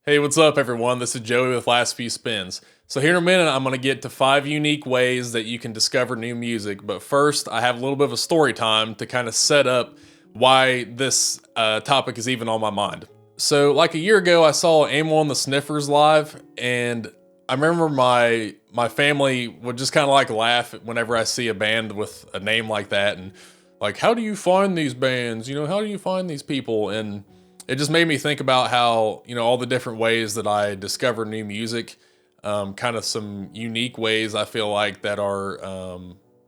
Hey, what's up, everyone? This is Joey with Last Few Spins. So, here in a minute, I'm going to get to 5 unique ways that you can discover new music. But first, I have a little bit of a story time to kind of set up why this topic is even on my mind. So, like a year ago, I saw Amon the Sniffers live, and I remember my family would just kind of like laugh whenever I see a band with a name like that, and like, how do you find these bands? How do you find these people? And it just made me think about how all the different ways that I discover new music, kind of some unique ways I feel like that are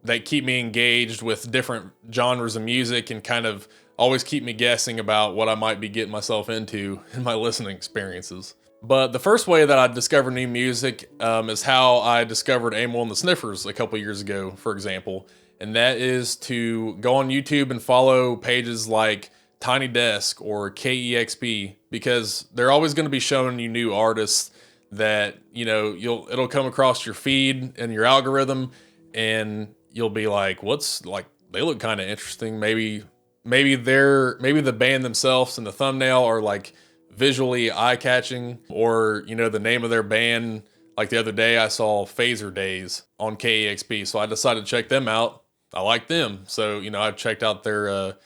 that keep me engaged with different genres of music and kind of always keep me guessing about what I might be getting myself into in my listening experiences. But the first way that I discovered new music is how I discovered Amon and the Sniffers a couple years ago, for example. And that is to go on YouTube and follow pages like Tiny Desk or KEXP, because they're always going to be showing you new artists that it'll come across your feed and your algorithm, and you'll be like, what's like, they look kind of interesting. Maybe the band themselves and the thumbnail are like visually eye-catching, or the name of their band. Like the other day I saw Phaser Days on KEXP, so I decided to check them out. I like them, so I checked out their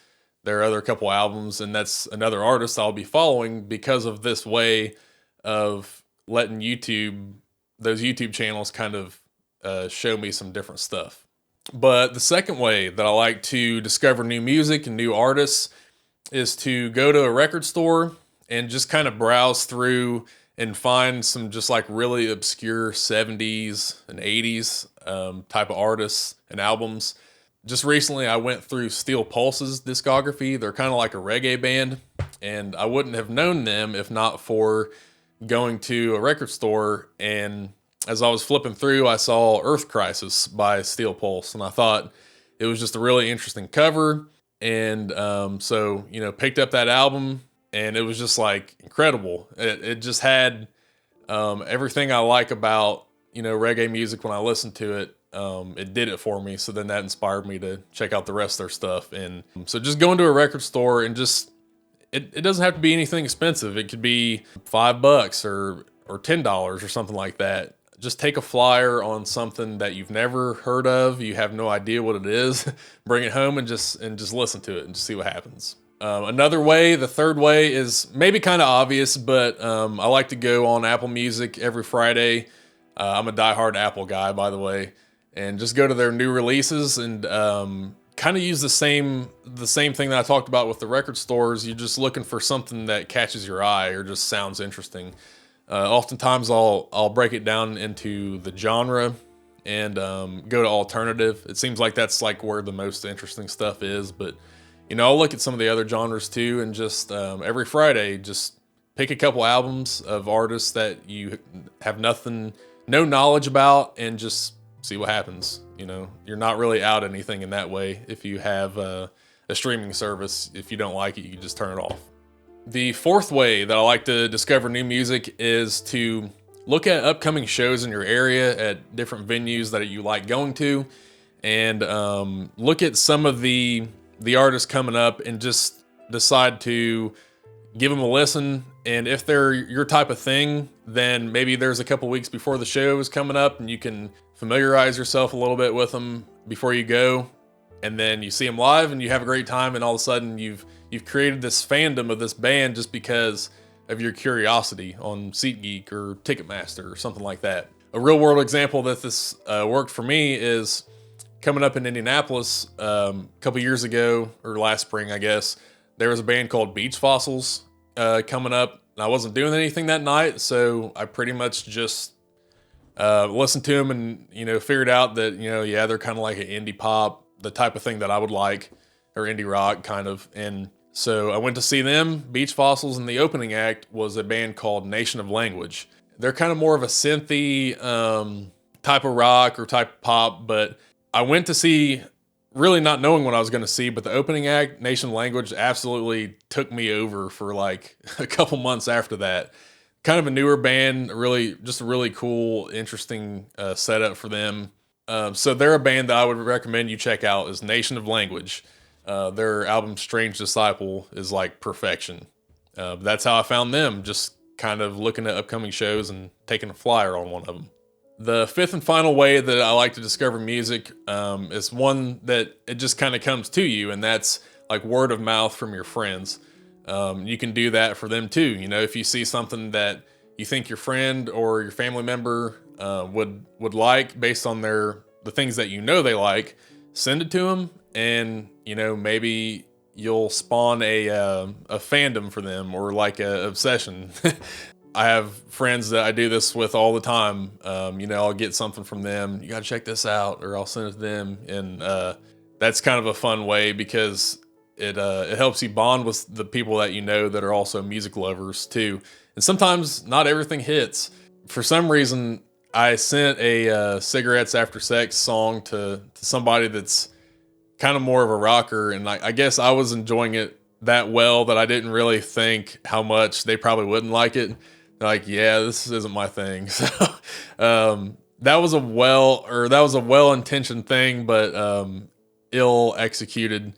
other couple albums, and that's another artist I'll be following because of this way of letting those YouTube channels kind of show me some different stuff. But the second way that I like to discover new music and new artists is to go to a record store and just kind of browse through and find some just like really obscure 70s and 80s type of artists and albums. Just recently, I went through Steel Pulse's discography. They're kind of like a reggae band, and I wouldn't have known them if not for going to a record store. And as I was flipping through, I saw Earth Crisis by Steel Pulse, and I thought it was just a really interesting cover. And so, picked up that album, and it was just like incredible. It just had everything I like about, reggae music when I listen to it. It did it for me. So then that inspired me to check out the rest of their stuff. And so just going to a record store and just, it doesn't have to be anything expensive. It could be $5 or $10 or something like that. Just take a flyer on something that you've never heard of. You have no idea what it is. Bring it home and just listen to it and just see what happens. Another way, the third way, is maybe kind of obvious, but I like to go on Apple Music every Friday. I'm a diehard Apple guy, by the way, and just go to their new releases and kind of use the same thing that I talked about with the record stores. You're just looking for something that catches your eye or just sounds interesting. Oftentimes, I'll break it down into the genre and go to alternative. It seems like that's like where the most interesting stuff is, but I'll look at some of the other genres too, and just every Friday, just pick a couple albums of artists that you have no knowledge about, and just see what happens. You're not really out anything in that way. If you have a streaming service, if you don't like it, you can just turn it off. The fourth way that I like to discover new music is to look at upcoming shows in your area at different venues that you like going to, and look at some of the artists coming up and just decide to give them a listen. And if they're your type of thing, then maybe there's a couple weeks before the show is coming up and you can familiarize yourself a little bit with them before you go. And then you see them live and you have a great time, and all of a sudden you've created this fandom of this band just because of your curiosity on SeatGeek or Ticketmaster or something like that. A real world example that this worked for me is coming up in Indianapolis a couple years ago, or last spring, I guess. There was a band called Beach Fossils coming up, and I wasn't doing anything that night, so I pretty much just listened to them and figured out that yeah, they're kind of like an indie pop, the type of thing that I would like, or indie rock kind of. And so I went to see them, Beach Fossils, and the opening act was a band called Nation of Language. They're kind of more of a synthy type of rock or type of pop, but I went to see, really not knowing what I was going to see, but the opening act, Nation of Language, absolutely took me over for like a couple months after that. Kind of a newer band, just a really cool, interesting setup for them. So they're a band that I would recommend you check out, is Nation of Language. Their album Strange Disciple is like perfection. That's how I found them. Just kind of looking at upcoming shows and taking a flyer on one of them. The fifth and final way that I like to discover music is one that it just kind of comes to you, and that's like word of mouth from your friends. You can do that for them too. You know, if you see something that you think your friend or your family member would like based on the things that you know they like, send it to them, and you know, maybe you'll spawn a fandom for them, or like a obsession. I have friends that I do this with all the time. You know, I'll get something from them. You got to check this out, or I'll send it to them. And that's kind of a fun way because it helps you bond with the people that you know that are also music lovers too. And sometimes not everything hits. For some reason, I sent a Cigarettes After Sex song to somebody that's kind of more of a rocker. And I guess I was enjoying it that well that I didn't really think how much they probably wouldn't like it. Like, yeah, this isn't my thing. So that was a well-intentioned thing, but ill executed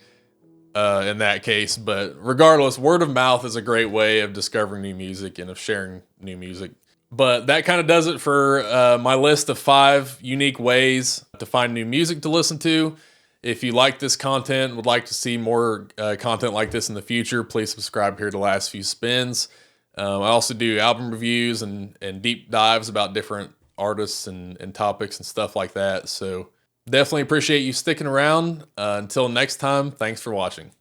in that case. But regardless, word of mouth is a great way of discovering new music and of sharing new music. But that kind of does it for my list of 5 unique ways to find new music to listen to. If you like this content, would like to see more content like this in the future, please subscribe here to Last Few Spins. I also do album reviews and deep dives about different artists and topics and stuff like that. So definitely appreciate you sticking around. Until next time, thanks for watching.